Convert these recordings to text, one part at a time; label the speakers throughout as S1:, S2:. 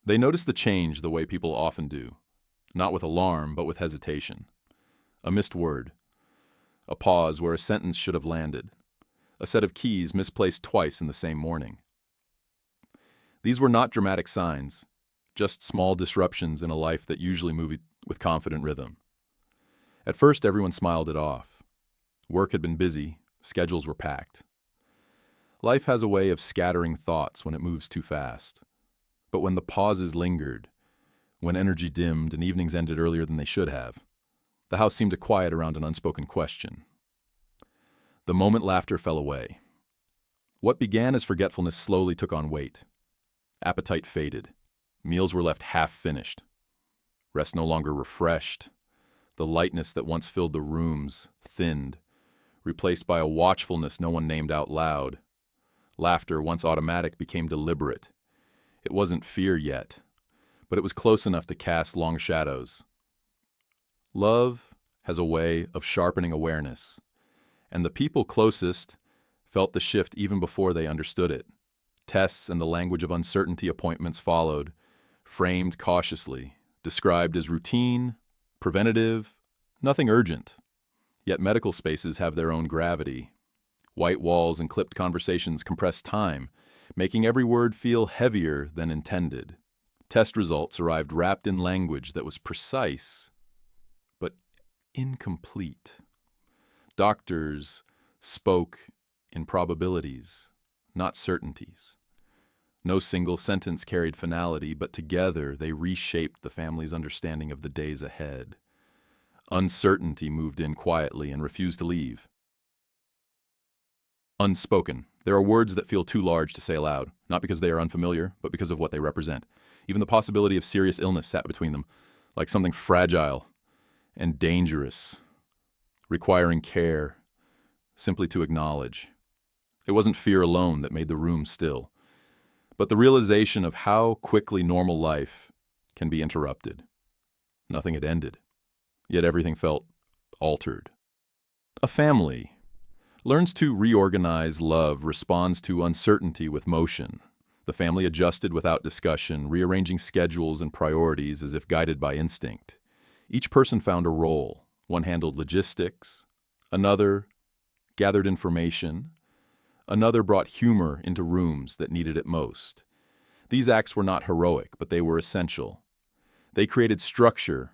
S1: They noticed the change the way people often do, not with alarm, but with hesitation. A missed word, a pause where a sentence should have landed, a set of keys misplaced twice in the same morning. These were not dramatic signs, just small disruptions in a life that usually moved with confident rhythm. At first, everyone smiled it off. Work had been busy, schedules were packed. Life has a way of scattering thoughts when it moves too fast. But when the pauses lingered, when energy dimmed and evenings ended earlier than they should have, the house seemed to quiet around an unspoken question. The moment laughter fell away. What began as forgetfulness slowly took on weight. Appetite faded. Meals were left half-finished. Rest no longer refreshed. The lightness that once filled the rooms thinned, replaced by a watchfulness no one named out loud. Laughter, once automatic, became deliberate. It wasn't fear yet, but it was close enough to cast long shadows. Love has a way of sharpening awareness, and the people closest felt the shift even before they understood it. Tests and the language of uncertainty appointments followed, framed cautiously, described as routine, preventative, nothing urgent. Yet medical spaces have their own gravity. White walls and clipped conversations compress time, making every word feel heavier than intended. Test results arrived wrapped in language that was precise, but incomplete. Doctors spoke in probabilities, not certainties. No single sentence carried finality, but together they reshaped the family's understanding of the days ahead. Uncertainty moved in quietly and refused to leave. Unspoken. There are words that feel too large to say aloud, not because they are unfamiliar, but because of what they represent. Even the possibility of serious illness sat between them, like something fragile and dangerous, requiring care simply to acknowledge. It wasn't fear alone that made the room still, but the realization of how quickly normal life can be interrupted. Nothing had ended, yet everything felt altered. A family learns to reorganize love, responds to uncertainty with motion. The family adjusted without discussion, rearranging schedules and priorities as if guided by instinct. Each person found a role. One handled logistics, another gathered information, another brought humor into rooms that needed it most. These acts were not heroic, but they were essential. They created structure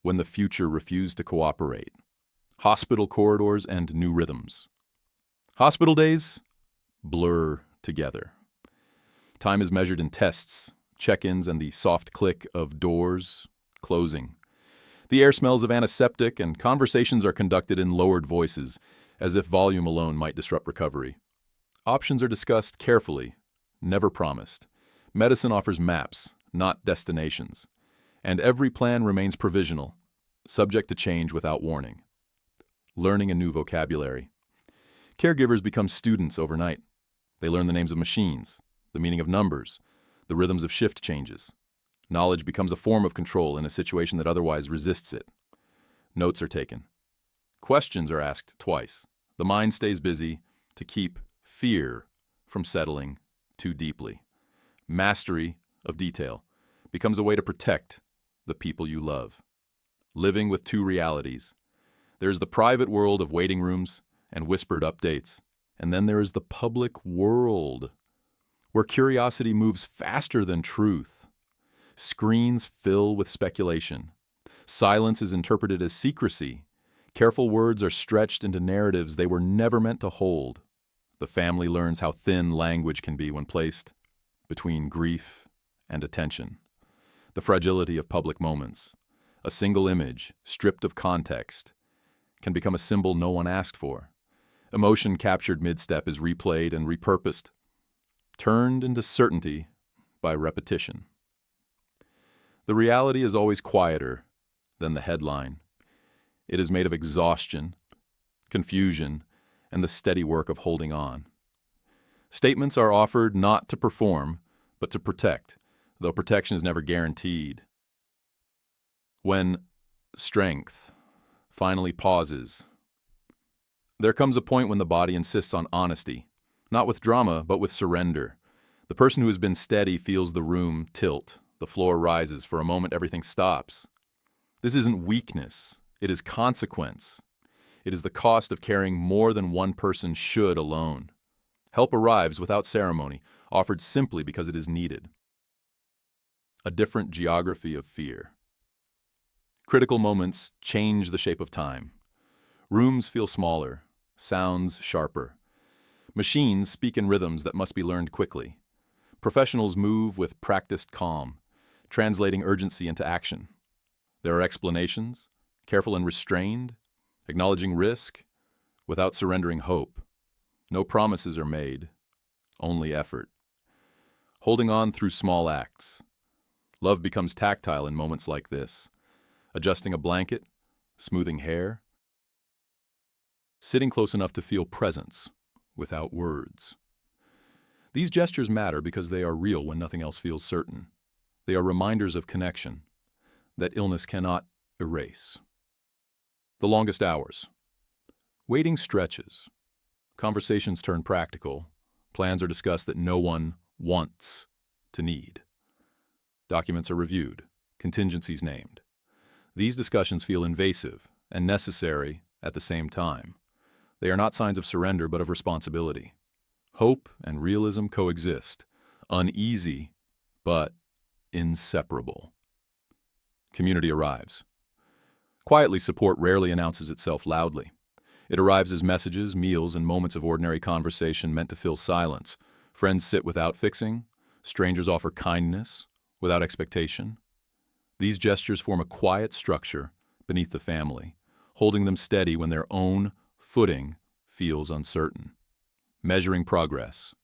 S1: when the future refused to cooperate. Hospital corridors and new rhythms. Hospital days blur together. Time is measured in tests, check-ins, and the soft click of doors closing. The air smells of antiseptic, and conversations are conducted in lowered voices, as if volume alone might disrupt recovery. Options are discussed carefully, never promised. Medicine offers maps, not destinations. And every plan remains provisional, subject to change without warning. Learning a new vocabulary. Caregivers become students overnight. They learn the names of machines, the meaning of numbers, the rhythms of shift changes. Knowledge becomes a form of control in a situation that otherwise resists it. Notes are taken. Questions are asked twice. The mind stays busy to keep fear from settling too deeply. Mastery of detail becomes a way to protect the people you love. Living with two realities. There is the private world of waiting rooms and whispered updates, and then there is the public world, where curiosity moves faster than truth. Screens fill with speculation. Silence is interpreted as secrecy. Careful words are stretched into narratives they were never meant to hold. The family learns how thin language can be when placed between grief and attention. The fragility of public moments. A single image, stripped of context, can become a symbol no one asked for. Emotion captured mid-step is replayed and repurposed, turned into certainty by repetition. The reality is always quieter than the headline. It is made of exhaustion, confusion, and the steady work of holding on. Statements are offered not to perform, but to protect, though protection is never guaranteed. When strength finally pauses, there comes a point when the body insists on honesty, not with drama, but with surrender. The person who has been steady feels the room tilt, The floor rises. For a moment, everything stops. This isn't weakness. It is consequence. It is the cost of carrying more than one person should alone. Help arrives without ceremony, offered simply because it is needed. A different geography of fear. Critical moments change the shape of time. Rooms feel smaller, sounds sharper. Machines speak in rhythms that must be learned quickly. Professionals move with practiced calm, translating urgency into action. There are explanations, careful and restrained, acknowledging risk, without surrendering hope. No promises are made, only effort. Holding on through small acts. Love becomes tactile in moments like this. Adjusting a blanket, smoothing hair, sitting close enough to feel presence without words. These gestures matter because they are real when nothing else feels certain. They are reminders of connection that illness cannot erase. The longest hours. Waiting stretches. Conversations turn practical. Plans are discussed that no one wants to need. Documents are reviewed. Contingencies named. These discussions feel invasive and necessary at the same time. They are not signs of surrender but of responsibility. Hope and realism coexist, uneasy but inseparable. Community arrives. Quietly, support rarely announces itself loudly. It arrives as messages, meals, and moments of ordinary conversation meant to fill silence. Friends sit without fixing. Strangers offer kindness without expectation. These gestures form a quiet structure beneath the family, holding them steady when their own footing feels uncertain. Measuring progress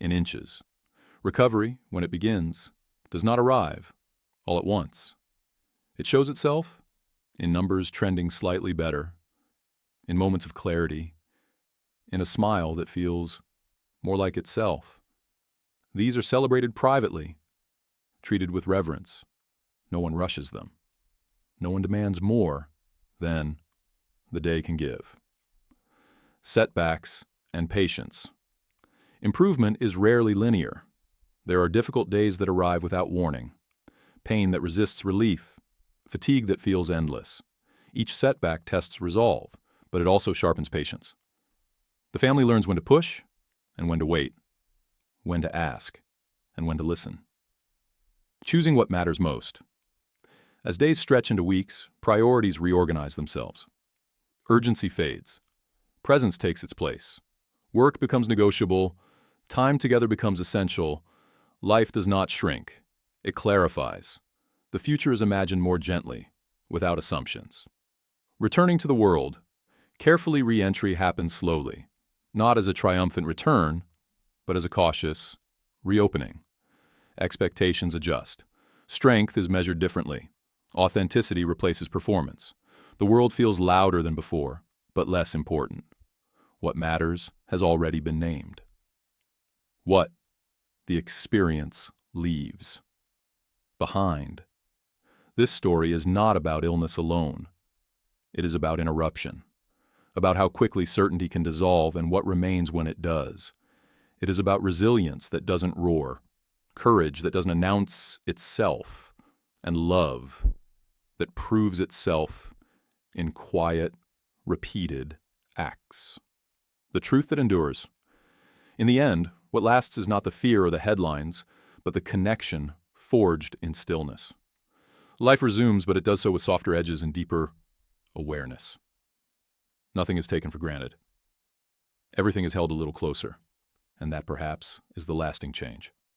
S1: in inches. Recovery, when it begins, does not arrive all at once. It shows itself in numbers trending slightly better, in moments of clarity, in a smile that feels more like itself. These are celebrated privately, treated with reverence. No one rushes them. No one demands more than the day can give. Setbacks and patience. Improvement is rarely linear. There are difficult days that arrive without warning, pain that resists relief, fatigue that feels endless. Each setback tests resolve, but it also sharpens patience. The family learns when to push and when to wait, when to ask and when to listen. Choosing what matters most. As days stretch into weeks, priorities reorganize themselves. Urgency fades. Presence takes its place. Work becomes negotiable. Time together becomes essential. Life does not shrink. It clarifies. The future is imagined more gently, without assumptions. Returning to the world, carefully re-entry happens slowly, not as a triumphant return, but as a cautious reopening. Expectations adjust. Strength is measured differently. Authenticity replaces performance. The world feels louder than before, but less important. What matters has already been named. What the experience leaves behind. This story is not about illness alone. It is about interruption, about how quickly certainty can dissolve and what remains when it does. It is about resilience that doesn't roar, courage that doesn't announce itself, and love that proves itself in quiet, repeated acts. The truth that endures. In the end, what lasts is not the fear or the headlines, but the connection forged in stillness. Life resumes, but it does so with softer edges and deeper awareness. Nothing is taken for granted. Everything is held a little closer, and that perhaps is the lasting change.